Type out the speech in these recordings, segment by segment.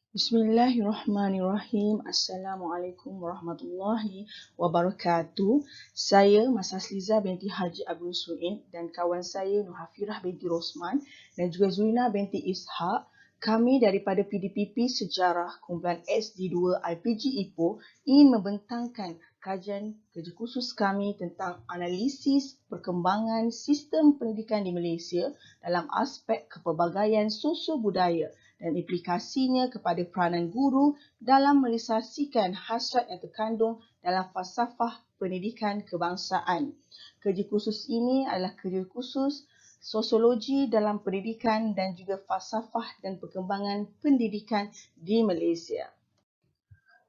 Bismillahirrahmanirrahim. Assalamualaikum warahmatullahi wabarakatuh. Saya Mas Hasliza binti Haji Abdul Suin dan kawan saya Nur Hafirah binti Rosman dan juga Zulina binti Ishak. Kami daripada PDPP Sejarah Kumpulan SD2 IPG Ipoh ingin membentangkan kajian kerja khusus kami tentang analisis perkembangan sistem pendidikan di Malaysia dalam aspek kepelbagaian sosio-budaya dan implikasinya kepada peranan guru dalam merealisasikan hasrat yang terkandung dalam falsafah pendidikan kebangsaan. Kerja khusus ini adalah kerja khusus sosiologi dalam pendidikan dan juga falsafah dan perkembangan pendidikan di Malaysia.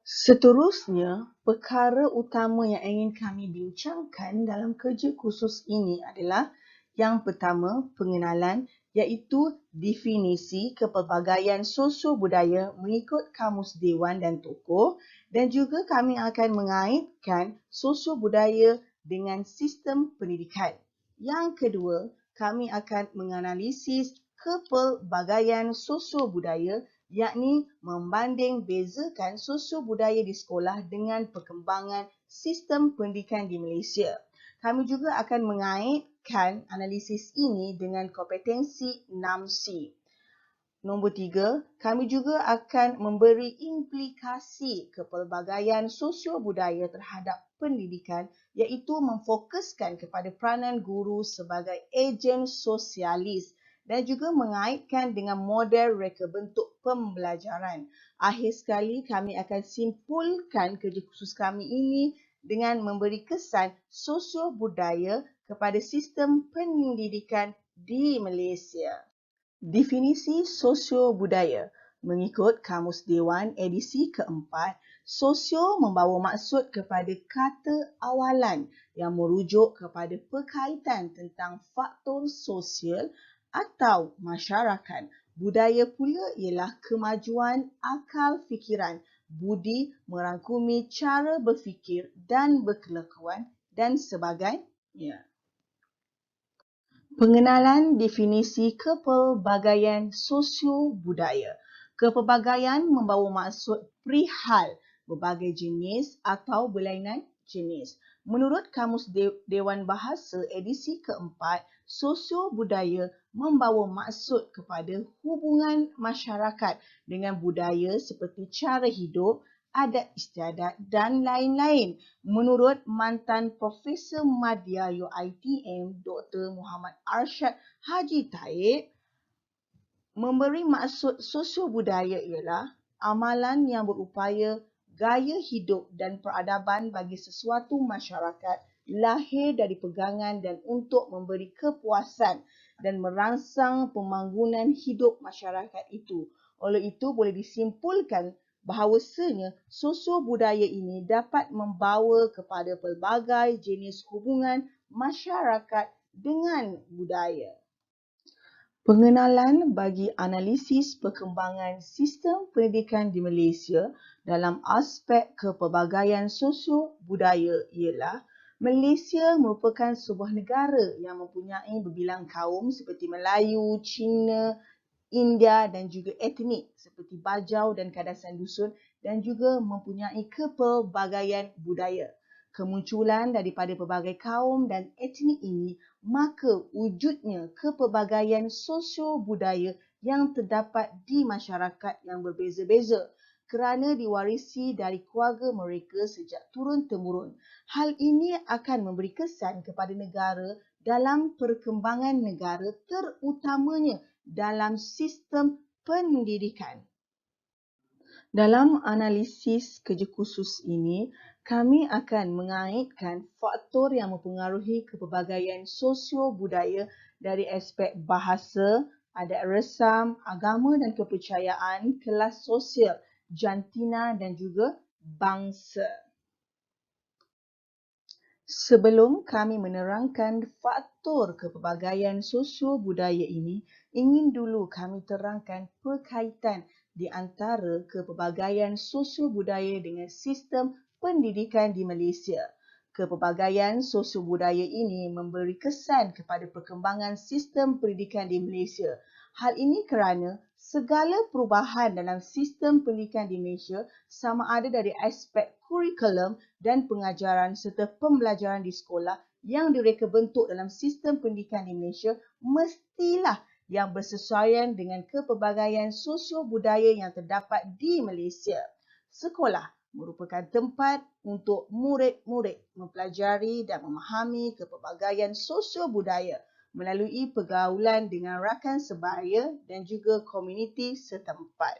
Seterusnya, perkara utama yang ingin kami bincangkan dalam kerja khusus ini adalah yang pertama, pengenalan iaitu definisi kepelbagaian sosio-budaya mengikut Kamus Dewan dan Tokoh dan juga kami akan mengaitkan sosio-budaya dengan sistem pendidikan. Yang kedua, kami akan menganalisis kepelbagaian sosio-budaya yakni membanding bezakan sosio-budaya di sekolah dengan perkembangan sistem pendidikan di Malaysia. Kami juga akan mengaitkan analisis ini dengan kompetensi 6C. Nombor 3, kami juga akan memberi implikasi kepelbagaian sosio-budaya terhadap pendidikan iaitu memfokuskan kepada peranan guru sebagai ejen sosialis dan juga mengaitkan dengan model reka bentuk pembelajaran. Akhir sekali, kami akan simpulkan kerja khusus kami ini dengan memberi kesan sosio-budaya kepada sistem pendidikan di Malaysia. Definisi sosio-budaya mengikut Kamus Dewan edisi keempat, sosio membawa maksud kepada kata awalan yang merujuk kepada perkaitan tentang faktor sosial atau masyarakat. Budaya pula ialah kemajuan akal fikiran, budi merangkumi cara berfikir dan berkelakuan dan sebagainya. Pengenalan definisi kepelbagaian sosio-budaya. Kepelbagaian membawa maksud perihal berbagai jenis atau berlainan jenis. Menurut Kamus Dewan Bahasa edisi keempat, sosio-budaya membawa maksud kepada hubungan masyarakat dengan budaya seperti cara hidup, adat istiadat dan lain-lain. Menurut mantan Profesor Madya UiTM Dr. Muhammad Arsyad Haji Taib, memberi maksud sosio-budaya ialah amalan yang berupaya gaya hidup dan peradaban bagi sesuatu masyarakat lahir dari pegangan dan untuk memberi kepuasan dan merangsang pembangunan hidup masyarakat itu. Oleh itu boleh disimpulkan bahawasanya sosio-budaya ini dapat membawa kepada pelbagai jenis hubungan masyarakat dengan budaya. Pengenalan bagi analisis perkembangan sistem pendidikan di Malaysia dalam aspek kepelbagaian sosio-budaya ialah Malaysia merupakan sebuah negara yang mempunyai berbilang kaum seperti Melayu, Cina, India dan juga etnik seperti Bajau dan Kadasan Dusun dan juga mempunyai kepelbagaian budaya. Kemunculan daripada pelbagai kaum dan etnik ini, maka wujudnya kepelbagaian sosio-budaya yang terdapat di masyarakat yang berbeza-beza kerana diwarisi dari keluarga mereka sejak turun-temurun. Hal ini akan memberi kesan kepada negara dalam perkembangan negara terutamanya dalam sistem pendidikan. Dalam analisis kerja khusus ini, kami akan mengaitkan faktor yang mempengaruhi kepelbagaian sosio-budaya dari aspek bahasa, adat resam, agama dan kepercayaan, kelas sosial, jantina dan juga bangsa. Sebelum kami menerangkan faktor kepelbagaian sosio-budaya ini, ingin dulu kami terangkan perkaitan di antara kepelbagaian sosio-budaya dengan sistem pendidikan di Malaysia. Kepelbagaian sosio-budaya ini memberi kesan kepada perkembangan sistem pendidikan di Malaysia. Hal ini kerana Segala perubahan dalam sistem pendidikan di Malaysia sama ada dari aspek kurikulum dan pengajaran serta pembelajaran di sekolah yang direka bentuk dalam sistem pendidikan di Malaysia mestilah yang bersesuaian dengan kepelbagaian sosio-budaya yang terdapat di Malaysia. Sekolah merupakan tempat untuk murid-murid mempelajari dan memahami kepelbagaian sosio-budaya melalui pergaulan dengan rakan sebaya dan juga komuniti setempat.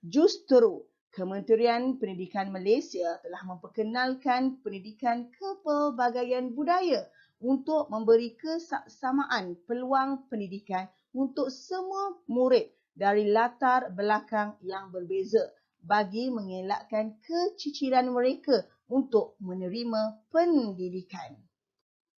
Justru, Kementerian Pendidikan Malaysia telah memperkenalkan pendidikan kepelbagaian budaya untuk memberi kesamaan peluang pendidikan untuk semua murid dari latar belakang yang berbeza bagi mengelakkan keciciran mereka untuk menerima pendidikan.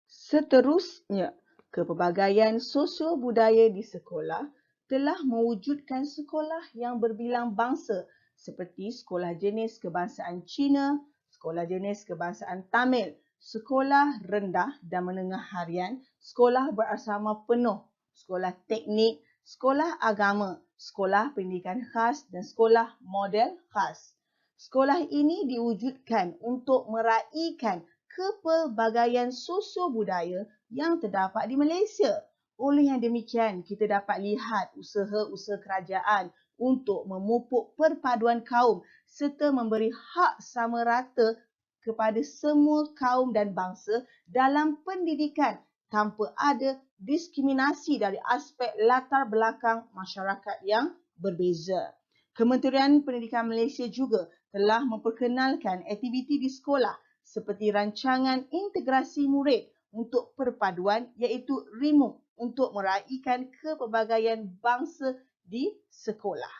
Seterusnya, kepelbagaian sosio-budaya di sekolah telah mewujudkan sekolah yang berbilang bangsa seperti sekolah jenis kebangsaan Cina, sekolah jenis kebangsaan Tamil, sekolah rendah dan menengah harian, sekolah berasrama penuh, sekolah teknik, sekolah agama, sekolah pendidikan khas dan sekolah model khas. Sekolah ini diwujudkan untuk meraihkan kepelbagaian sosio-budaya yang terdapat di Malaysia. Oleh yang demikian, kita dapat lihat usaha-usaha kerajaan untuk memupuk perpaduan kaum serta memberi hak sama rata kepada semua kaum dan bangsa dalam pendidikan tanpa ada diskriminasi dari aspek latar belakang masyarakat yang berbeza. Kementerian Pendidikan Malaysia juga telah memperkenalkan aktiviti di sekolah seperti rancangan integrasi murid untuk perpaduan iaitu RIMUK untuk meraihkan kepelbagaian bangsa di sekolah.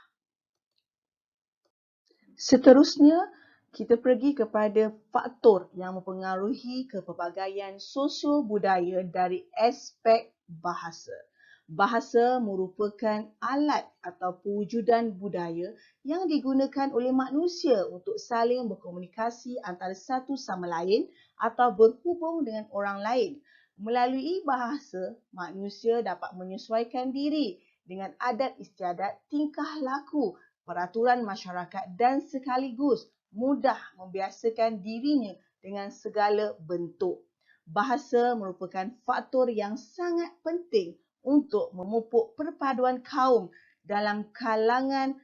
Seterusnya, kita pergi kepada faktor yang mempengaruhi kepelbagaian sosio-budaya dari aspek bahasa. Bahasa merupakan alat atau pewujudan budaya yang digunakan oleh manusia untuk saling berkomunikasi antara satu sama lain atau berhubung dengan orang lain. Melalui bahasa, manusia dapat menyesuaikan diri dengan adat istiadat, tingkah laku, peraturan masyarakat dan sekaligus mudah membiasakan dirinya dengan segala bentuk. Bahasa merupakan faktor yang sangat penting untuk memupuk perpaduan kaum dalam kalangan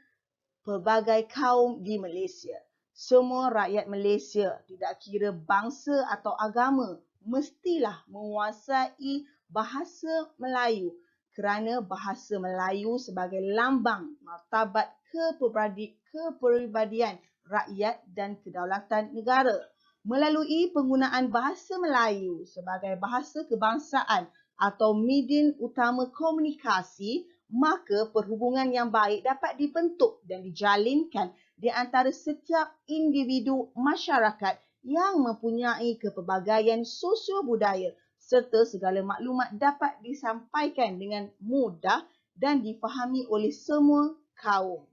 pelbagai kaum di Malaysia. Semua rakyat Malaysia, tidak kira bangsa atau agama, mestilah menguasai bahasa Melayu kerana bahasa Melayu sebagai lambang martabat kepribadian rakyat dan kedaulatan negara. Melalui penggunaan bahasa Melayu sebagai bahasa kebangsaan atau medium utama komunikasi, maka perhubungan yang baik dapat dibentuk dan dijalinkan di antara setiap individu masyarakat yang mempunyai kepelbagaian sosio-budaya serta segala maklumat dapat disampaikan dengan mudah dan difahami oleh semua kaum.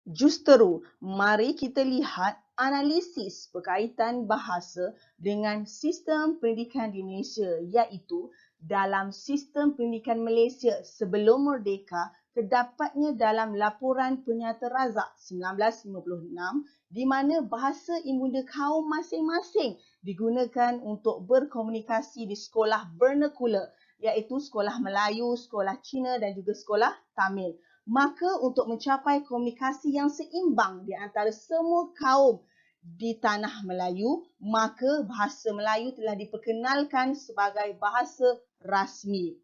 Justeru, mari kita lihat analisis berkaitan bahasa dengan sistem pendidikan di Malaysia, iaitu dalam sistem pendidikan Malaysia sebelum merdeka terdapatnya dalam laporan Penyata Razak 1956 di mana bahasa ibunda kaum masing-masing digunakan untuk berkomunikasi di sekolah vernacular, iaitu sekolah Melayu, sekolah Cina dan juga sekolah Tamil. Maka untuk mencapai komunikasi yang seimbang di antara semua kaum di tanah Melayu, maka bahasa Melayu telah diperkenalkan sebagai bahasa rasmi.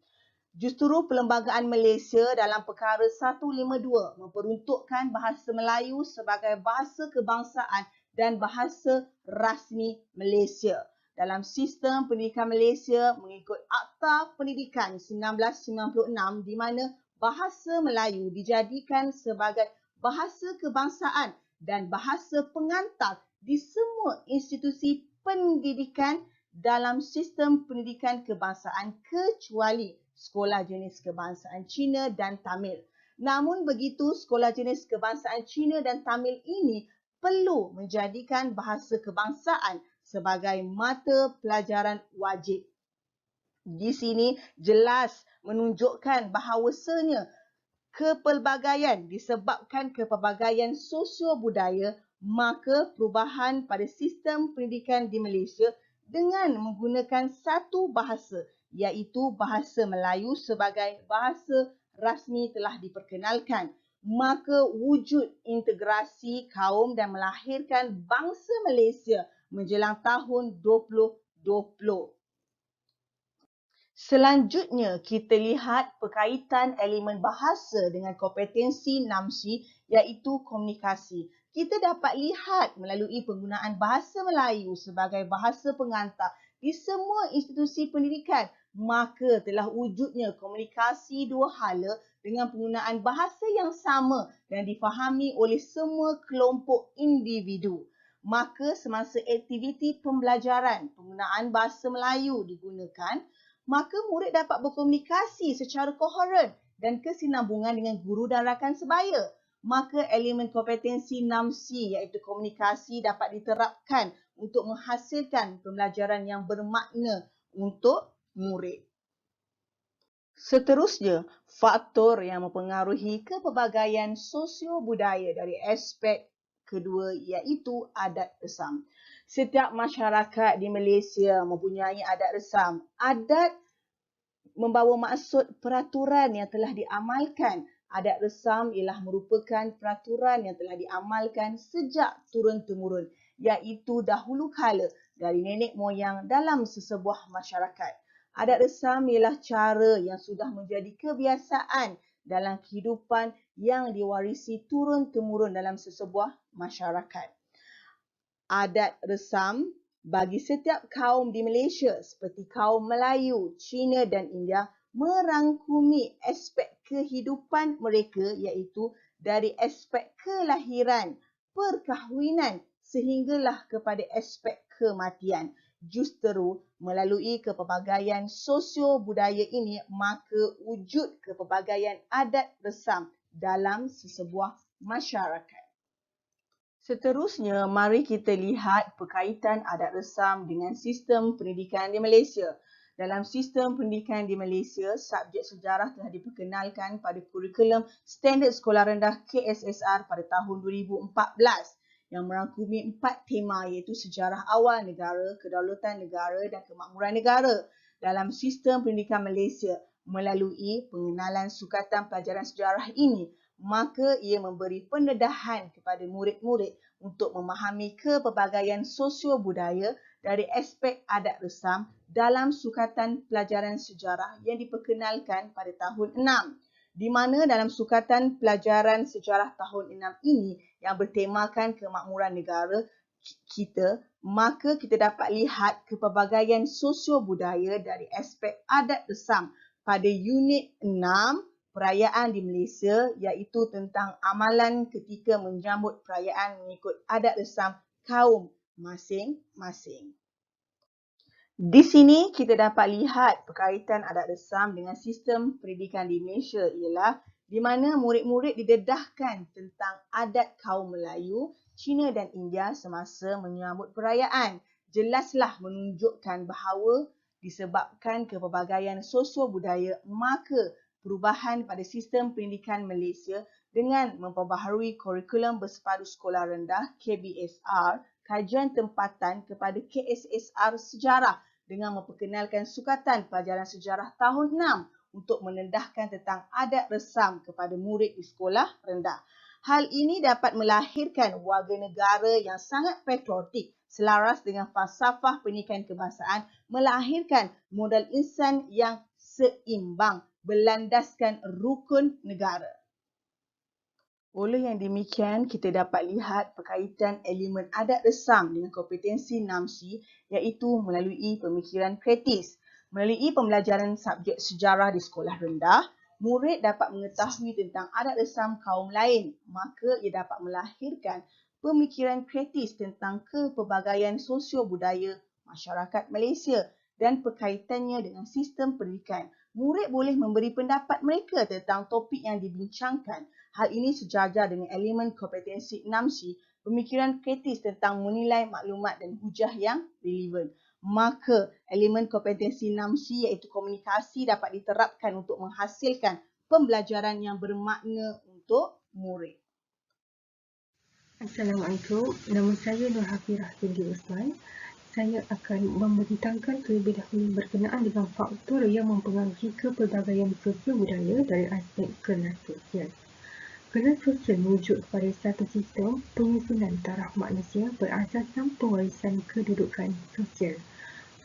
Justru Perlembagaan Malaysia dalam Perkara 152 memperuntukkan bahasa Melayu sebagai bahasa kebangsaan dan bahasa rasmi Malaysia. Dalam sistem pendidikan Malaysia mengikut Akta Pendidikan 1996 di mana bahasa Melayu dijadikan sebagai bahasa kebangsaan dan bahasa pengantar di semua institusi pendidikan dalam sistem pendidikan kebangsaan kecuali sekolah jenis kebangsaan Cina dan Tamil. Namun begitu, sekolah jenis kebangsaan Cina dan Tamil ini perlu menjadikan bahasa kebangsaan sebagai mata pelajaran wajib. Di sini jelas menunjukkan bahawasanya kepelbagaian disebabkan kepelbagaian sosio-budaya, maka perubahan pada sistem pendidikan di Malaysia dengan menggunakan satu bahasa, iaitu bahasa Melayu sebagai bahasa rasmi telah diperkenalkan. Maka wujud integrasi kaum dan melahirkan bangsa Malaysia menjelang tahun 2020. Selanjutnya, kita lihat perkaitan elemen bahasa dengan kompetensi NAMSI iaitu komunikasi. Kita dapat lihat melalui penggunaan bahasa Melayu sebagai bahasa pengantar di semua institusi pendidikan, maka telah wujudnya komunikasi dua hala dengan penggunaan bahasa yang sama dan difahami oleh semua kelompok individu. Maka semasa aktiviti pembelajaran, penggunaan bahasa Melayu digunakan, maka murid dapat berkomunikasi secara koheren dan kesinambungan dengan guru dan rakan sebaya. Maka elemen kompetensi NAMSI iaitu komunikasi dapat diterapkan untuk menghasilkan pembelajaran yang bermakna untuk murid. Seterusnya, faktor yang mempengaruhi kepelbagaian sosio-budaya dari aspek kedua iaitu adat resam. Setiap masyarakat di Malaysia mempunyai adat resam. Adat membawa maksud peraturan yang telah diamalkan. Adat resam ialah merupakan peraturan yang telah diamalkan sejak turun-temurun, iaitu dahulu kala dari nenek moyang dalam sesebuah masyarakat. Adat resam ialah cara yang sudah menjadi kebiasaan dalam kehidupan yang diwarisi turun-temurun dalam sesebuah masyarakat. Adat resam bagi setiap kaum di Malaysia seperti kaum Melayu, Cina dan India merangkumi aspek kehidupan mereka iaitu dari aspek kelahiran, perkahwinan sehinggalah kepada aspek kematian. Justeru melalui kepelbagaian sosio-budaya ini maka wujud kepelbagaian adat resam dalam sesebuah masyarakat. Seterusnya, mari kita lihat perkaitan adat resam dengan sistem pendidikan di Malaysia. Dalam sistem pendidikan di Malaysia, subjek sejarah telah diperkenalkan pada kurikulum Standard Sekolah Rendah KSSR pada tahun 2014 yang merangkumi 4 tema iaitu sejarah awal negara, kedaulatan negara dan kemakmuran negara. Dalam sistem pendidikan Malaysia, melalui pengenalan sukatan pelajaran sejarah ini, maka ia memberi pendedahan kepada murid-murid untuk memahami kepelbagaian sosio-budaya dari aspek adat resam dalam sukatan pelajaran sejarah yang diperkenalkan pada tahun 6. Di mana dalam sukatan pelajaran sejarah tahun 6 ini yang bertemakan kemakmuran negara kita, maka kita dapat lihat kepelbagaian sosio-budaya dari aspek adat resam pada unit 6 perayaan di Malaysia iaitu tentang amalan ketika menyambut perayaan mengikut adat resam kaum masing-masing. Di sini kita dapat lihat perkaitan adat resam dengan sistem pendidikan di Malaysia ialah di mana murid-murid didedahkan tentang adat kaum Melayu, Cina dan India semasa menyambut perayaan. Jelaslah menunjukkan bahawa disebabkan kepelbagaian sosio-budaya maka perubahan pada sistem pendidikan Malaysia dengan memperbaharui kurikulum bersepadu sekolah rendah KBSR, kajian tempatan kepada KSSR sejarah dengan memperkenalkan sukatan pelajaran sejarah tahun 6 untuk menendahkan tentang adat resam kepada murid di sekolah rendah. Hal ini dapat melahirkan warga negara yang sangat patriotik selaras dengan falsafah pendidikan kebangsaan, melahirkan modal insan yang seimbang berlandaskan rukun negara. Oleh yang demikian, kita dapat lihat perkaitan elemen adat resam dengan kompetensi NAMSI iaitu melalui pemikiran kritis. Melalui pembelajaran subjek sejarah di sekolah rendah, murid dapat mengetahui tentang adat resam kaum lain, maka ia dapat melahirkan pemikiran kritis tentang kepelbagaian sosio-budaya masyarakat Malaysia dan perkaitannya dengan sistem pendidikan. Murid boleh memberi pendapat mereka tentang topik yang dibincangkan. Hal ini sejajar dengan elemen kompetensi NAMSI, pemikiran kritis tentang menilai maklumat dan hujah yang relevan. Maka elemen kompetensi NAMSI iaitu komunikasi dapat diterapkan untuk menghasilkan pembelajaran yang bermakna untuk murid. Assalamualaikum, nama saya Nur Hafirah binti Osman. Saya akan membentangkan terlebih dahulu berkenaan dengan faktor yang mempengaruhi kepelbagaian sosial budaya dari aspek kelas sosial. Kelas sosial merujuk kepada satu sistem penyusunan taraf manusia berasaskan pewarisan kedudukan sosial.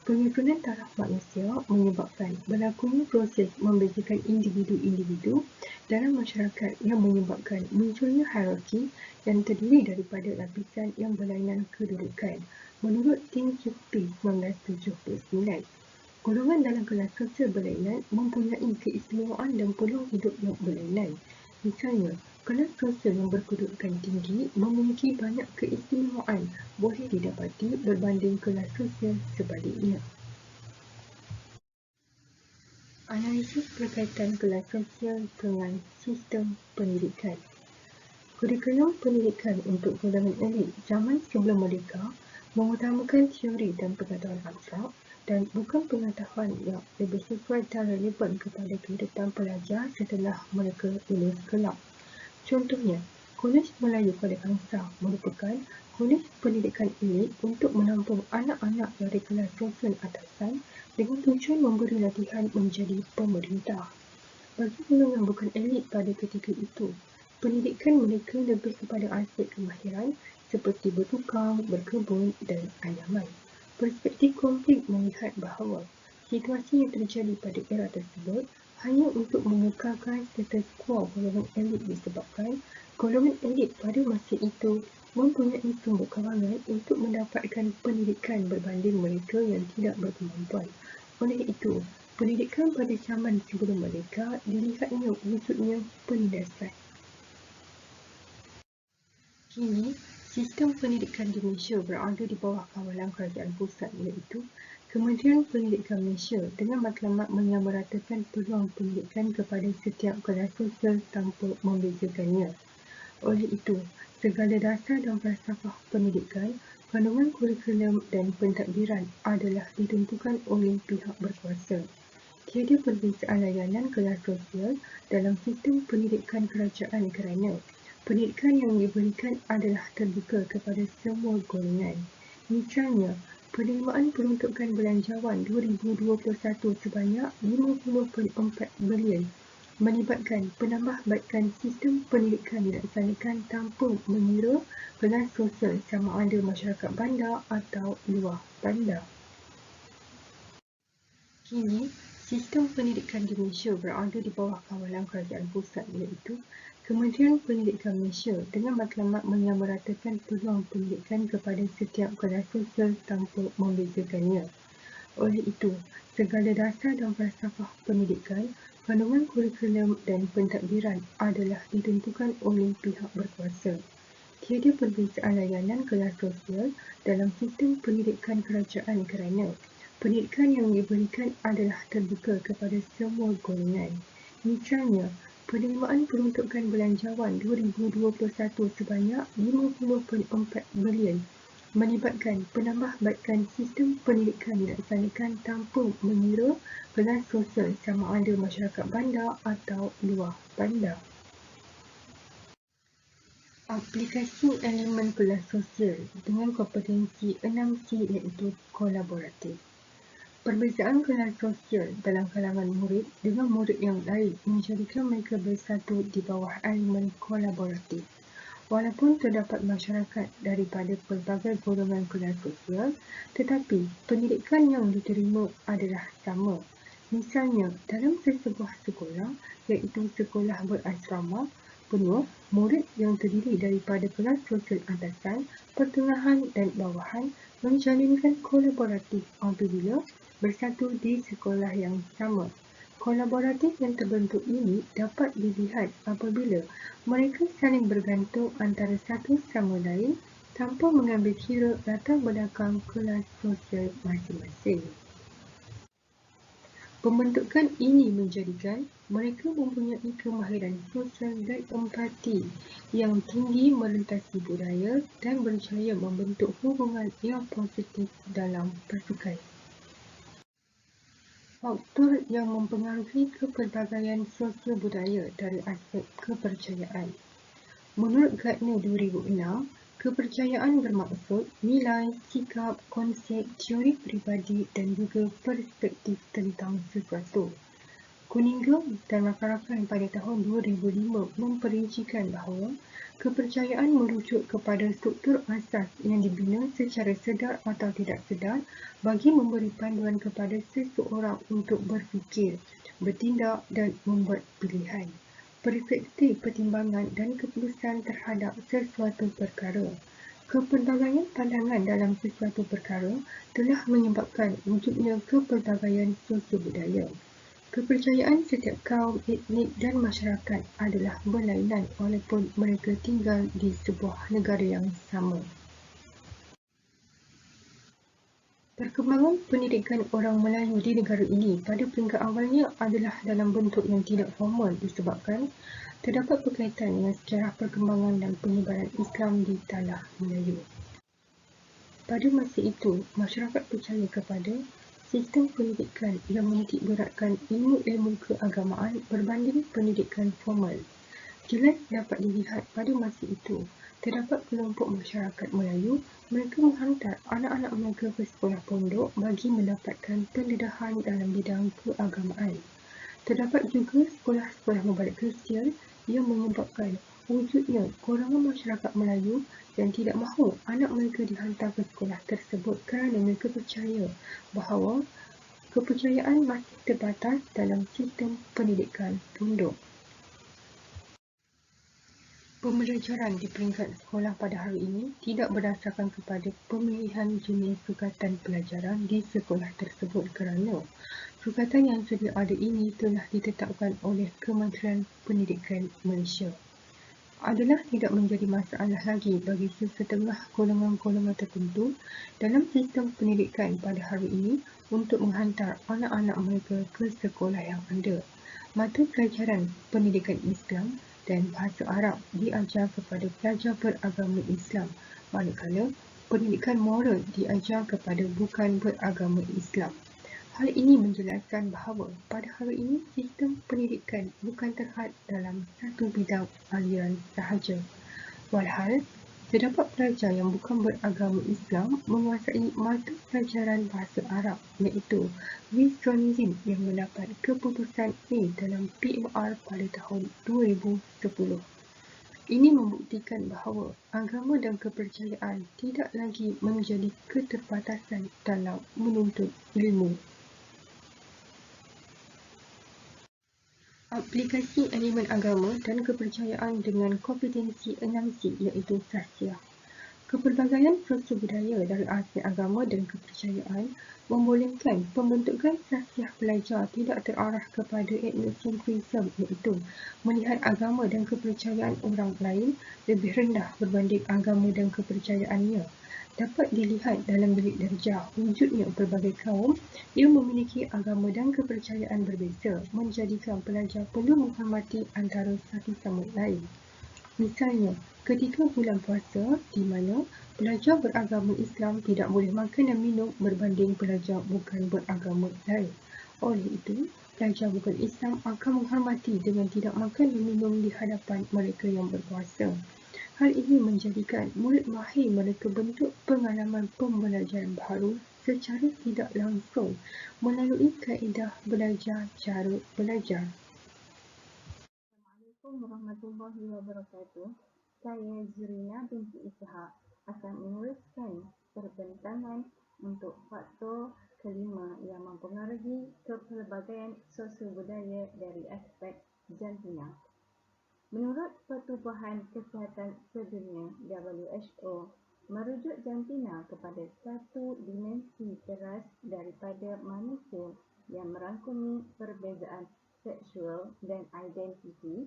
Penyusunan taraf manusia menyebabkan berlakunya proses membezakan individu-individu dalam masyarakat yang menyebabkan munculnya hierarki yang terdiri daripada lapisan yang berlainan kedudukan. Menurut Ting Hyuk-Pi 1979, golongan dalam kelas sosial berlainan mempunyai keistimewaan dan peluang hidup yang berlainan. Misalnya, kelas sosial yang berkedudukan tinggi memiliki banyak keistimewaan boleh didapati berbanding kelas sosial sebaliknya. Analisis berkaitan kelas sosial dengan sistem pendidikan. Kurikulum pendidikan untuk golongan elit zaman sebelum merdeka mengutamakan teori dan pengetahuan abstrak dan bukan pengetahuan yang lebih sesuai dan relevan kepada kehidupan pelajar setelah mereka lulus kelab. Contohnya, Kolej Melayu Kuala Kangsar merupakan kolej pendidikan elit untuk menampung anak-anak dari kelas sosial atasan dengan tujuan memberi latihan menjadi pemerintah. Bagi golongan bukan elit pada ketika itu, pendidikan mereka lebih kepada aspek kemahiran seperti bertukang, berkebun dan anyaman. Perspektif konflik melihat bahawa situasi yang terjadi pada era tersebut hanya untuk mengekalkan status quo golongan elit disebabkan golongan elit pada masa itu mempunyai sumber kewangan untuk mendapatkan pendidikan berbanding mereka yang tidak berkemampuan. Oleh itu, pendidikan pada zaman sebelum merdeka dilihatnya wujudnya penindasan. Kini, sistem pendidikan di Malaysia berada di bawah kawalan kerajaan pusat iaitu Kementerian Pendidikan Malaysia dengan matlamat menyamaratakan peluang pendidikan kepada setiap kelas sosial tanpa membezakannya. Oleh itu, segala dasar dan falsafah pendidikan, kandungan kurikulum dan pentadbiran adalah ditentukan oleh pihak berkuasa. Tiada perbezaan layanan kelas sosial dalam sistem pendidikan kerajaan kerana pendidikan yang diberikan adalah terbuka kepada semua golongan. Misalnya, penerimaan peruntukan belanjawan 2021 sebanyak 50.4 bilion melibatkan penambahbaikan sistem pendidikan dilaksanakan tanpa mengira kelas sosial sama ada masyarakat bandar atau luar bandar. Kini, sistem pendidikan di Malaysia berada di bawah kawalan kerajaan pusat iaitu Kementerian Pendidikan Malaysia dengan matlamat menyamaratakan peluang pendidikan kepada setiap kelas sosial tanpa membezakannya. Oleh itu, segala dasar dan falsafah pendidikan, kandungan kurikulum dan pentadbiran adalah ditentukan oleh pihak berkuasa. Tiada perbezaan layanan kelas sosial dalam sistem pendidikan kerajaan kerana pendidikan yang diberikan adalah terbuka kepada semua golongan. Misalnya, penerimaan peruntukan belanjawan 2021 sebanyak 50.4 bilion melibatkan penambahbaikan sistem pendidikan dilaksanakan tanpa mengira kelas sosial sama ada masyarakat bandar atau luar bandar. Aplikasi elemen kelas sosial dengan kompetensi 6C iaitu kolaboratif. Perbezaan kelas sosial dalam kalangan murid dengan murid yang lain menjadikan mereka bersatu di bawah elemen kolaboratif. Walaupun terdapat masyarakat daripada pelbagai golongan kelas sosial, tetapi pendidikan yang diterima adalah sama. Misalnya, dalam sesebuah sekolah, iaitu sekolah berasrama penuh, murid yang terdiri daripada kelas sosial atasan, pertengahan dan bawahan menjalinkan kolaboratif apabila bersatu di sekolah yang sama. Kolaboratif yang terbentuk ini dapat dilihat apabila mereka saling bergantung antara satu sama lain tanpa mengambil kira latar belakang kelas sosial masing-masing. Pembentukan ini menjadikan mereka mempunyai kemahiran sosial dan empati yang tinggi melintasi budaya dan berjaya membentuk hubungan yang positif dalam pasukan. Faktor yang mempengaruhi kepelbagaian sosial budaya dari aspek kepercayaan. Menurut Gardner 2006, kepercayaan bermaksud nilai, sikap, konsep, teori peribadi dan juga perspektif tentang sesuatu. Cunningham dan rakan-rakan pada tahun 2005 memperincikan bahawa kepercayaan merujuk kepada struktur asas yang dibina secara sedar atau tidak sedar bagi memberi panduan kepada seseorang untuk berfikir, bertindak dan membuat pilihan, perspektif pertimbangan dan keputusan terhadap sesuatu perkara. Kepelbagaian pandangan dalam sesuatu perkara telah menyebabkan wujudnya kepelbagaian sosial budaya. Kepercayaan setiap kaum, etnik dan masyarakat adalah berlainan walaupun mereka tinggal di sebuah negara yang sama. Perkembangan pendidikan orang Melayu di negara ini pada peringkat awalnya adalah dalam bentuk yang tidak formal disebabkan terdapat berkaitan dengan sejarah perkembangan dan penyebaran Islam di tanah Melayu. Pada masa itu, masyarakat percaya kepada sistem pendidikan yang menitik beratkan ilmu-ilmu keagamaan berbanding pendidikan formal. Jelas dapat dilihat pada masa itu, terdapat kelompok masyarakat Melayu, mereka menghantar anak-anak mereka ke sekolah pondok bagi mendapatkan pendedahan dalam bidang keagamaan. Terdapat juga sekolah-sekolah membalik Kristian yang menyebabkan wujudnya golongan masyarakat Melayu yang tidak mahu anak mereka dihantar ke sekolah tersebut kerana mereka percaya bahawa kepercayaan masih terbatas dalam sistem pendidikan pondok. Pembelajaran di peringkat sekolah pada hari ini tidak berdasarkan kepada pemilihan jenis sukatan pelajaran di sekolah tersebut kerana sukatan yang sedia ada ini telah ditetapkan oleh Kementerian Pendidikan Malaysia. Adalah tidak menjadi masalah lagi bagi sesetengah golongan-golongan tertentu dalam sistem pendidikan pada hari ini untuk menghantar anak-anak mereka ke sekolah yang ada. Mata pelajaran pendidikan Islam dan bahasa Arab diajar kepada pelajar beragama Islam, manakala pendidikan moral diajar kepada bukan beragama Islam. Hal ini menjelaskan bahawa pada hari ini sistem pendidikan bukan terhad dalam satu bidang aliran sahaja. Walhal, terdapat pelajar yang bukan beragama Islam menguasai mata pelajaran bahasa Arab iaitu Wisconsin yang mendapat keputusan A dalam PMR pada tahun 2010. Ini membuktikan bahawa agama dan kepercayaan tidak lagi menjadi keterbatasan dalam menuntut ilmu. Aplikasi elemen agama dan kepercayaan dengan kompetensi 6C iaitu sahsiah. Kepelbagaian sosial budaya dari aspek agama dan kepercayaan membolehkan pembentukan sahsiah pelajar tidak terarah kepada ethnocentrism iaitu melihat agama dan kepercayaan orang lain lebih rendah berbanding agama dan kepercayaannya. Dapat dilihat dalam bilik darjah wujudnya pelbagai kaum yang memiliki agama dan kepercayaan berbeza menjadikan pelajar perlu menghormati antara satu sama lain. Misalnya, ketika bulan puasa di mana pelajar beragama Islam tidak boleh makan dan minum berbanding pelajar bukan beragama lain. Oleh itu, pelajar bukan Islam akan menghormati dengan tidak makan dan minum di hadapan mereka yang berpuasa. Hal ini menjadikan murid mahir mereka bentuk pengalaman pembelajaran baharu secara tidak langsung melalui kaedah belajar cara belajar. Assalamualaikum warahmatullahi wabarakatuh. Saya Zurina binti Ishak akan menuliskan perbentangan untuk faktor kelima yang mempengaruhi kepelbagaian sosial budaya dari aspek jantina. Menurut Pertubuhan Kesihatan Sedunia (WHO), merujuk jantina kepada satu dimensi teras daripada manusia yang merangkumi perbezaan seksual dan identiti,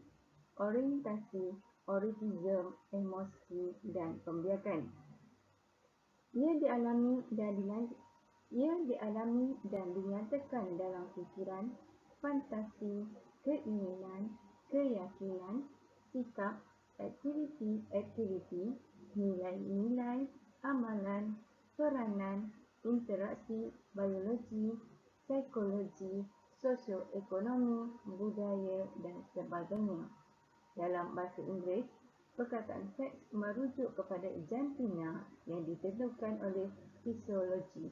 orientasi, orientisme, emosi dan pembiakan. Ia dialami dan dinyatakan dalam fikiran, fantasi, keinginan, keyakinan, sikap, aktiviti, nilai-nilai, amalan, peranan, interaksi, biologi, psikologi, sosioekonomi, budaya dan sebagainya. Dalam bahasa Inggeris, perkataan seks merujuk kepada jantina yang ditentukan oleh fisiologi.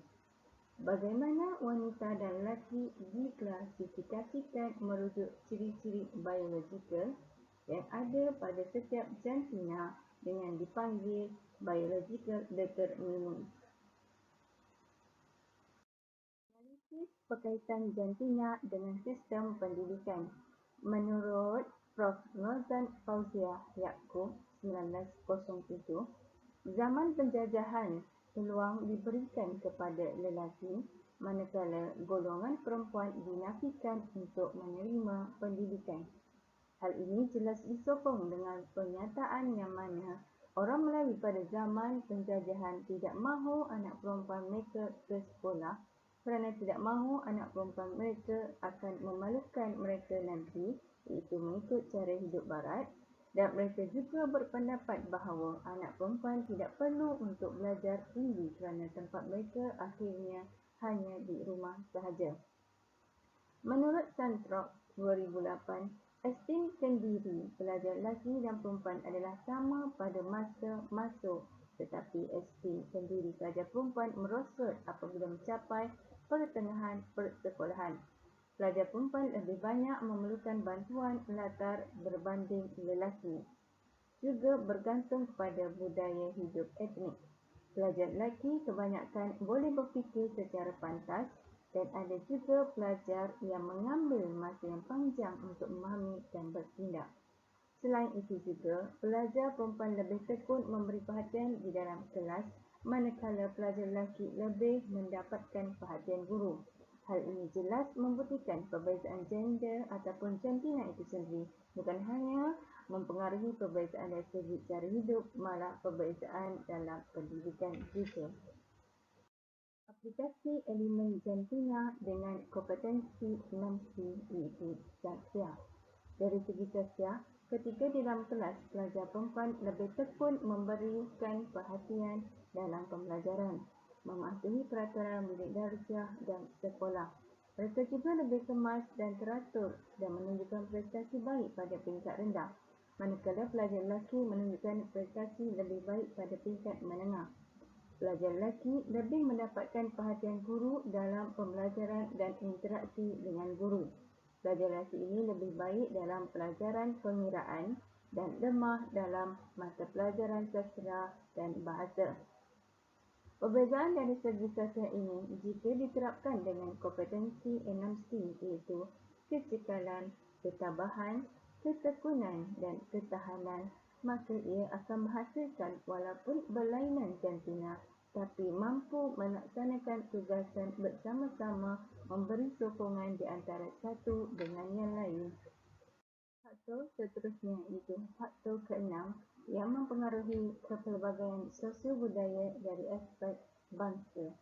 Bagaimana wanita dan lelaki diklasifikasikan merujuk ciri-ciri biologikal yang ada pada setiap jantina dengan dipanggil biological determinants. Analisis berkaitan jantina dengan sistem pendidikan. Menurut Prof. Nozan Fauziah Yaakob 1907, zaman penjajahan peluang diberikan kepada lelaki manakala golongan perempuan dinafikan untuk menerima pendidikan. Hal ini jelas disokong dengan pernyataan yang mana orang Melayu pada zaman penjajahan tidak mahu anak perempuan mereka ke sekolah kerana tidak mahu anak perempuan mereka akan memalukan mereka nanti, iaitu mengikut cara hidup barat, dan mereka juga berpendapat bahawa anak perempuan tidak perlu untuk belajar tinggi kerana tempat mereka akhirnya hanya di rumah sahaja. Menurut Santrok 2008, estimkan diri pelajar lelaki dan perempuan adalah sama pada masa masuk, tetapi estimkan diri pelajar perempuan merosot apabila mencapai pertengahan persekolahan. Pelajar perempuan lebih banyak memerlukan bantuan latar berbanding lelaki. Juga bergantung kepada budaya hidup etnik. Pelajar lelaki kebanyakan boleh berfikir secara pantas dan ada juga pelajar yang mengambil masa yang panjang untuk memahami dan bertindak. Selain itu juga, pelajar perempuan lebih tekun memberi perhatian di dalam kelas manakala pelajar lelaki lebih mendapatkan perhatian guru. Hal ini jelas membuktikan perbezaan gender ataupun jantina itu sendiri bukan hanya mempengaruhi perbezaan dari segi cara hidup, malah perbezaan dalam pendidikan juga. Aplikasi elemen jantina dengan kompetensi 6C iaitu sosial. Dari segi sosial, ketika di dalam kelas, pelajar perempuan lebih tekun memberikan perhatian dalam pembelajaran, mematuhi peraturan bilik darjah dan sekolah. Mereka juga lebih kemas dan teratur dan menunjukkan prestasi baik pada peringkat rendah, manakala pelajar lelaki menunjukkan prestasi lebih baik pada peringkat menengah. Pelajar lelaki lebih mendapatkan perhatian guru dalam pembelajaran dan interaksi dengan guru. Pelajar lelaki ini lebih baik dalam pelajaran pengiraan dan lemah dalam mata pelajaran sastra dan bahasa. Perbezaan dari segi sosial ini jika diterapkan dengan kompetensi 6C iaitu kecekalan, ketabahan, ketekunan dan ketahanan, maka ia akan menghasilkan walaupun berlainan jantina tapi mampu melaksanakan tugasan bersama-sama memberi sokongan di antara satu dengan yang lain. Faktor seterusnya iaitu faktor ke-6 yang mempengaruhi kepelbagaian sosio-budaya dari aspek bangsa.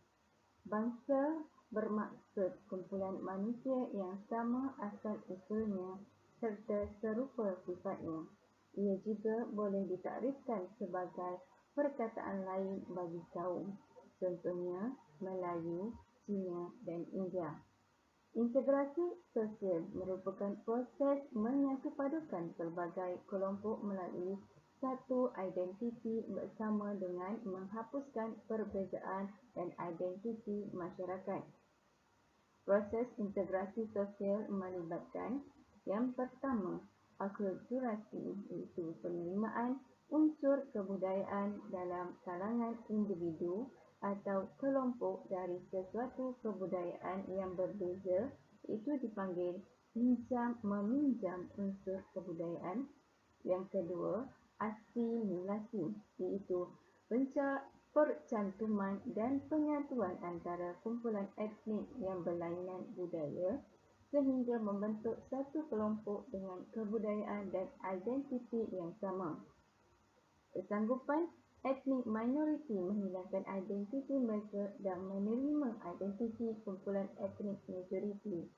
Bangsa bermaksud kumpulan manusia yang sama asal-usulnya serta serupa sifatnya. Ia juga boleh ditakrifkan sebagai perkataan lain bagi kaum, contohnya Melayu, Cina dan India. Integrasi sosial merupakan proses menyatupadukan pelbagai kelompok melalui satu identiti bersama dengan menghapuskan perbezaan dan identiti masyarakat. Proses integrasi sosial melibatkan yang pertama, akulturasi iaitu penerimaan unsur kebudayaan dalam kalangan individu atau kelompok dari sesuatu kebudayaan yang berbeza, itu dipanggil meminjam unsur kebudayaan. Yang kedua, asimilasi iaitu percantuman dan penyatuan antara kumpulan etnik yang berlainan budaya sehingga membentuk satu kelompok dengan kebudayaan dan identiti yang sama. Kesanggupan etnik minoriti menghilangkan identiti mereka dan menerima identiti kumpulan etnik majoriti.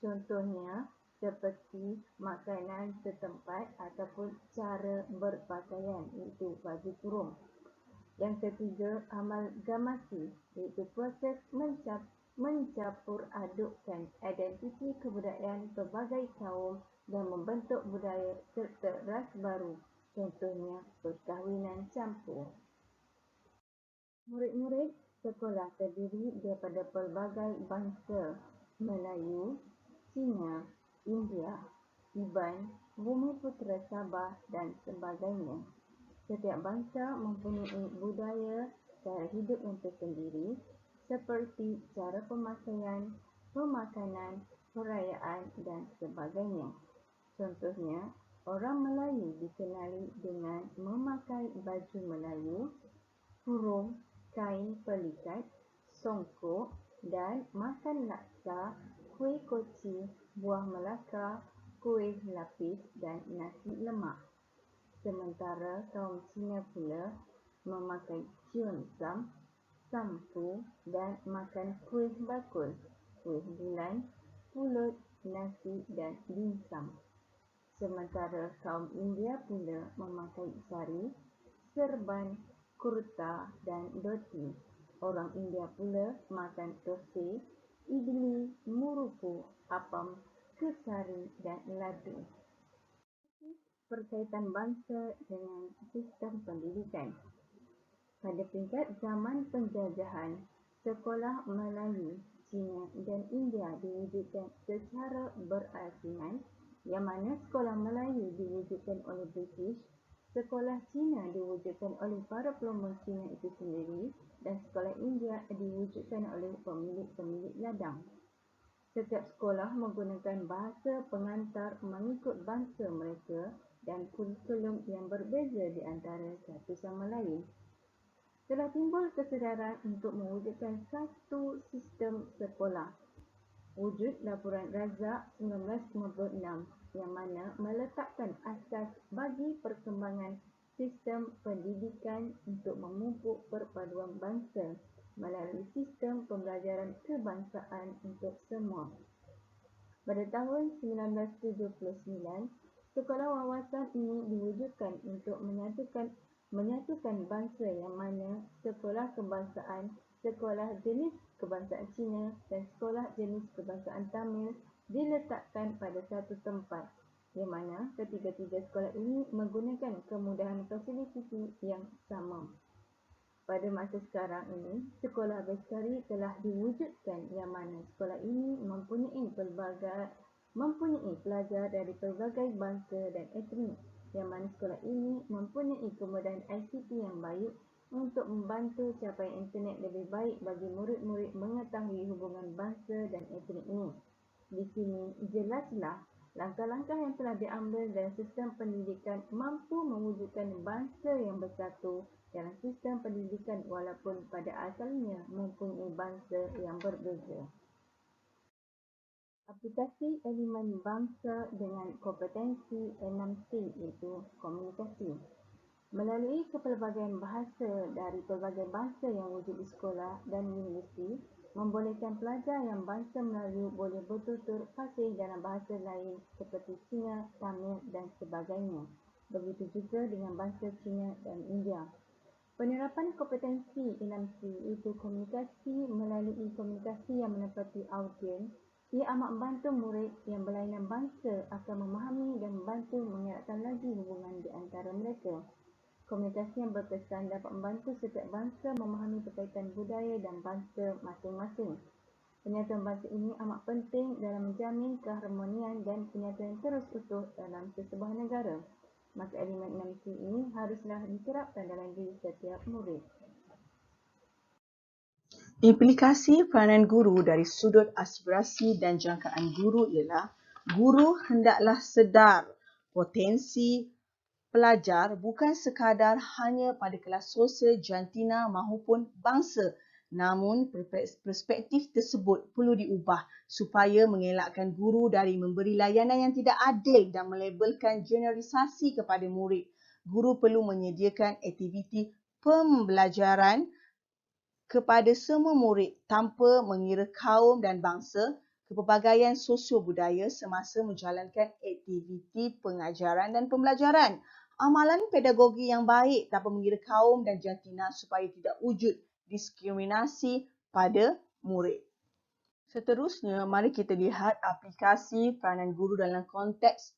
Contohnya, seperti makanan setempat ataupun cara berpakaian, iaitu baju kurung. Yang ketiga, amalgamasi, iaitu proses mencampur adukkan identiti kebudayaan pelbagai kaum dan membentuk budaya serta ras baru, contohnya perkahwinan campur. Murid-murid sekolah terdiri daripada pelbagai bangsa Melayu, Cina, India, Iban, Bumiputera Sabah dan sebagainya. Setiap bangsa mempunyai budaya, cara hidup yang tersendiri seperti cara pemakaian, pemakanan, perayaan dan sebagainya. Contohnya, orang Melayu dikenali dengan memakai baju Melayu, kurung, kain pelikat, songkok dan makan laksa, kuih koci, buah melaka, kuih lapis dan nasi lemak. Sementara kaum Cina pula memakai cheongsam, sampu dan makan kuih bakul, kuih bulan, pulut, nasi dan dimsum. Sementara kaum India pula memakai sari, serban, kurta dan dhoti. Orang India pula makan thosai, idli, muruku, appam, kesari dan ladu. Perkaitan bangsa dengan sistem pendidikan. Pada peringkat zaman penjajahan, sekolah Melayu, Cina dan India diwujudkan secara berasingan, yang mana sekolah Melayu diwujudkan oleh British, sekolah Cina diwujudkan oleh para pelombong Cina itu sendiri dan sekolah India diwujudkan oleh pemilik-pemilik ladang. Setiap sekolah menggunakan bahasa pengantar mengikut bangsa mereka dan kurikulum yang berbeza di antara satu sama lain. Telah timbul kesedaran untuk mewujudkan satu sistem sekolah. Wujud Laporan Razak 1956 yang mana meletakkan asas bagi perkembangan sistem pendidikan untuk memupuk perpaduan bangsa melalui sistem pembelajaran kebangsaan untuk semua. Pada tahun 1979, sekolah wawasan ini diwujudkan untuk menyatukan bangsa yang mana sekolah kebangsaan, sekolah jenis kebangsaan Cina dan sekolah jenis kebangsaan Tamil diletakkan pada satu tempat, yang mana ketiga-tiga sekolah ini menggunakan kemudahan fasiliti yang sama. Pada masa sekarang ini, sekolah bestari telah diwujudkan yang mana sekolah ini mempunyai pelajar dari pelbagai bangsa dan etnik, yang mana sekolah ini mempunyai kemudahan ICT yang baik untuk membantu capaian internet lebih baik bagi murid-murid mengetahui hubungan bangsa dan etnik ini. Di sini jelaslah langkah-langkah yang telah diambil dalam sistem pendidikan mampu mewujudkan bangsa yang bersatu dalam sistem pendidikan walaupun pada asalnya mempunyai bangsa yang berbeza. Aplikasi elemen bangsa dengan kompetensi 6C iaitu komunikasi. Melalui kepelbagaian bahasa dari pelbagai bangsa yang wujud di sekolah dan universiti, membolehkan pelajar yang bangsa Melayu boleh bertutur fasih dalam bahasa lain seperti Cina, Tamil dan sebagainya. Begitu juga dengan bangsa Cina dan India. Penerapan kompetensi 6C iaitu komunikasi melalui komunikasi yang menepati audiens. Ia amat membantu murid yang berlainan bangsa akan memahami dan membantu mengeratkan lagi hubungan di antara mereka. Komunikasi yang berkesan dapat membantu setiap bangsa memahami berkaitan budaya dan bangsa masing-masing. Penyatuan bangsa ini amat penting dalam menjamin keharmonian dan penyatuan terus utuh dalam sesebuah negara. Maka elemen 6C ini haruslah diterapkan dalam diri setiap murid. Implikasi peranan guru dari sudut aspirasi dan jangkaan guru ialah guru hendaklah sedar potensi pelajar bukan sekadar hanya pada kelas sosial jantina maupun bangsa, namun perspektif tersebut perlu diubah supaya mengelakkan guru dari memberi layanan yang tidak adil dan melabelkan generalisasi kepada murid. Guru perlu menyediakan aktiviti pembelajaran kepada semua murid tanpa mengira kaum dan bangsa, kepelbagaian sosio-budaya semasa menjalankan aktiviti pengajaran dan pembelajaran. Amalan pedagogi yang baik tanpa mengira kaum dan jantina supaya tidak wujud diskriminasi pada murid. Seterusnya, mari kita lihat aplikasi peranan guru dalam konteks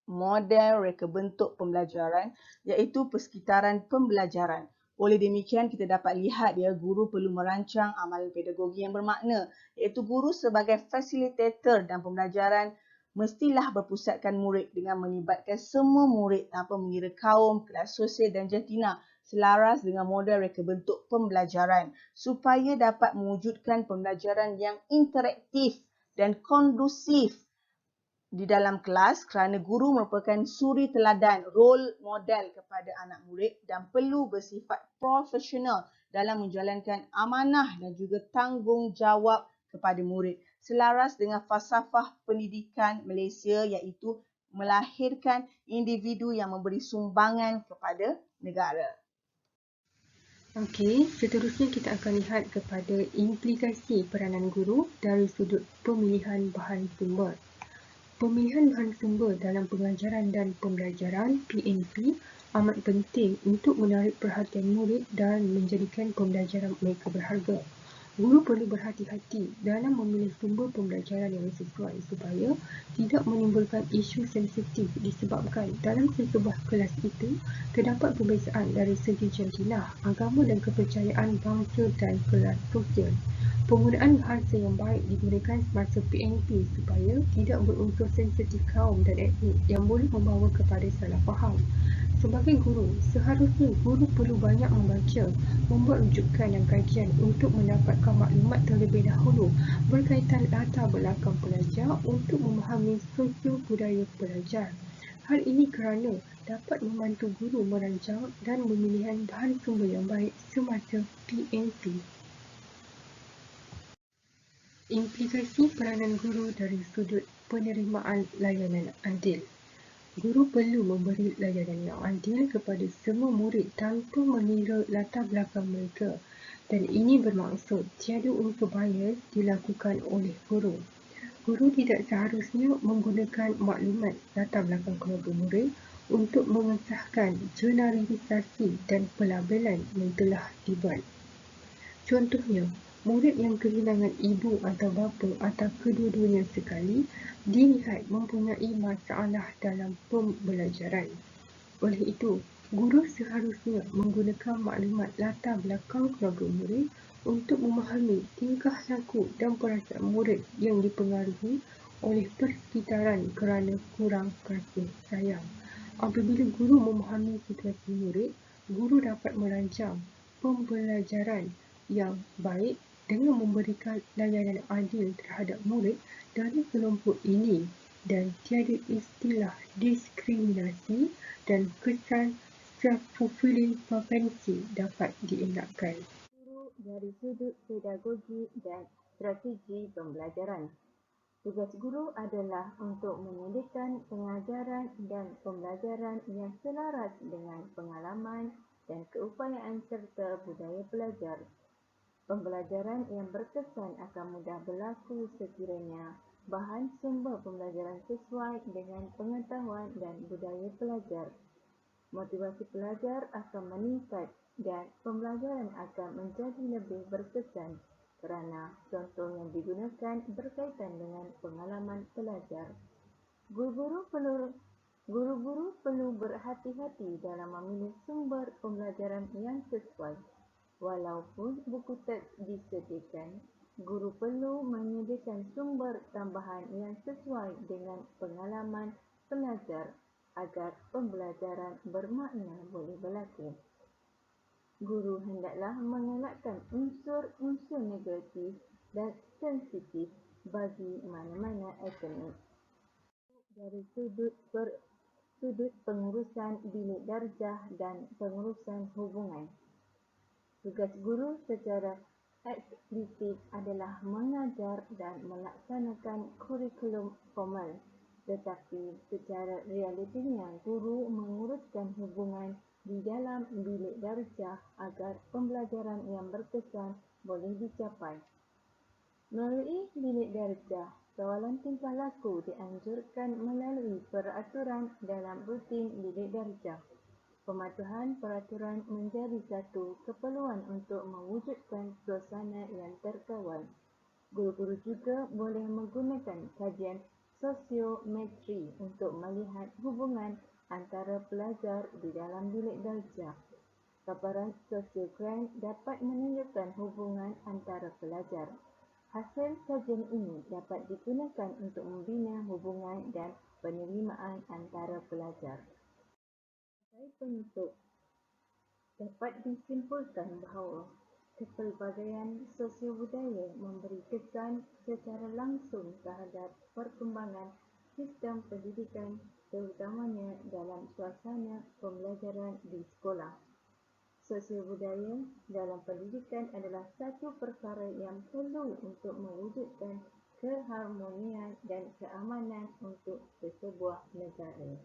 model reka bentuk pembelajaran iaitu persekitaran pembelajaran. Oleh demikian, kita dapat lihat guru perlu merancang amalan pedagogi yang bermakna iaitu guru sebagai fasilitator dan pembelajaran mestilah berpusatkan murid dengan melibatkan semua murid tanpa mengira kaum, kelas sosial dan jantina selaras dengan model reka bentuk pembelajaran supaya dapat mewujudkan pembelajaran yang interaktif dan kondusif di dalam kelas kerana guru merupakan suri teladan, role model kepada anak murid dan perlu bersifat profesional dalam menjalankan amanah dan juga tanggungjawab kepada murid selaras dengan falsafah pendidikan Malaysia iaitu melahirkan individu yang memberi sumbangan kepada negara. Okey, seterusnya kita akan lihat kepada implikasi peranan guru dari sudut pemilihan bahan sumber. Pemilihan bahan sumber dalam pengajaran dan pembelajaran PNP amat penting untuk menarik perhatian murid dan menjadikan pembelajaran mereka berharga. Guru perlu berhati-hati dalam memilih sumber pembelajaran yang sesuai supaya tidak menimbulkan isu sensitif disebabkan dalam sesebuah kelas itu terdapat perbezaan dari segi jantinah, agama dan kepercayaan bangsa dan kelas sosial. Penggunaan bahasa yang baik digunakan semasa PNP supaya tidak berunsur sensitif kaum dan etnik yang boleh membawa kepada salah faham. Sebagai guru, seharusnya guru perlu banyak membaca, membuat rujukan dan kajian untuk mendapatkan maklumat terlebih dahulu berkaitan latar belakang pelajar untuk memahami sosio-budaya pelajar. Hal ini kerana dapat membantu guru merancang dan pemilihan bahan sumber yang baik semasa PNP. Implikasi peranan guru dari sudut penerimaan layanan adil. Guru perlu memberi layanan yang adil kepada semua murid tanpa mengira latar belakang mereka dan ini bermaksud tiada unsur bias dilakukan oleh guru. Guru tidak seharusnya menggunakan maklumat latar belakang keluarga murid untuk mengesahkan generalisasi dan pelabelan yang telah dibuat. Contohnya, murid yang kehilangan ibu atau bapa atau kedua-duanya sekali dilihat mempunyai masalah dalam pembelajaran. Oleh itu, guru seharusnya menggunakan maklumat latar belakang keluarga murid untuk memahami tingkah laku dan perasaan murid yang dipengaruhi oleh persekitaran kerana kurang kasih sayang. Apabila guru memahami situasi murid, guru dapat merancang pembelajaran yang baik dengan memberikan layanan adil terhadap murid dari kelompok ini dan tiada istilah diskriminasi dan kesan self-fulfilling prophecy dapat dielakkan. Guru dari sudut pedagogi dan strategi pembelajaran. Tugas guru adalah untuk menyediakan pengajaran dan pembelajaran yang selaras dengan pengalaman dan keupayaan serta budaya pelajar. Pembelajaran yang berkesan akan mudah berlaku sekiranya bahan sumber pembelajaran sesuai dengan pengetahuan dan budaya pelajar. Motivasi pelajar akan meningkat dan pembelajaran akan menjadi lebih berkesan kerana contoh yang digunakan berkaitan dengan pengalaman pelajar. Guru-guru perlu berhati-hati dalam memilih sumber pembelajaran yang sesuai. Walaupun buku teks disediakan, guru perlu menyediakan sumber tambahan yang sesuai dengan pengalaman pelajar agar pembelajaran bermakna boleh berlaku. Guru hendaklah mengelakkan unsur-unsur negatif dan sensitif bagi mana-mana akademik. Dari sudut pengurusan bilik darjah dan pengurusan hubungan. Tugas guru secara eksplisit adalah mengajar dan melaksanakan kurikulum formal, tetapi secara realitinya guru menguruskan hubungan di dalam bilik darjah agar pembelajaran yang berkesan boleh dicapai. Melalui bilik darjah, kawalan tingkah laku dianjurkan melalui peraturan dalam rutin bilik darjah. Pematuhan peraturan menjadi satu keperluan untuk mewujudkan suasana yang terkawal. Guru-guru juga boleh menggunakan kajian sosiometri untuk melihat hubungan antara pelajar di dalam bilik darjah. Paparan sosiogram dapat menunjukkan hubungan antara pelajar. Hasil kajian ini dapat digunakan untuk membina hubungan dan penerimaan antara pelajar. Sebagai penutup, dapat disimpulkan bahawa kepelbagaian sosiobudaya memberi kesan secara langsung terhadap perkembangan sistem pendidikan, terutamanya dalam suasana pembelajaran di sekolah. Sosiobudaya dalam pendidikan adalah satu perkara yang perlu untuk mewujudkan keharmonian dan keamanan untuk sesebuah negara.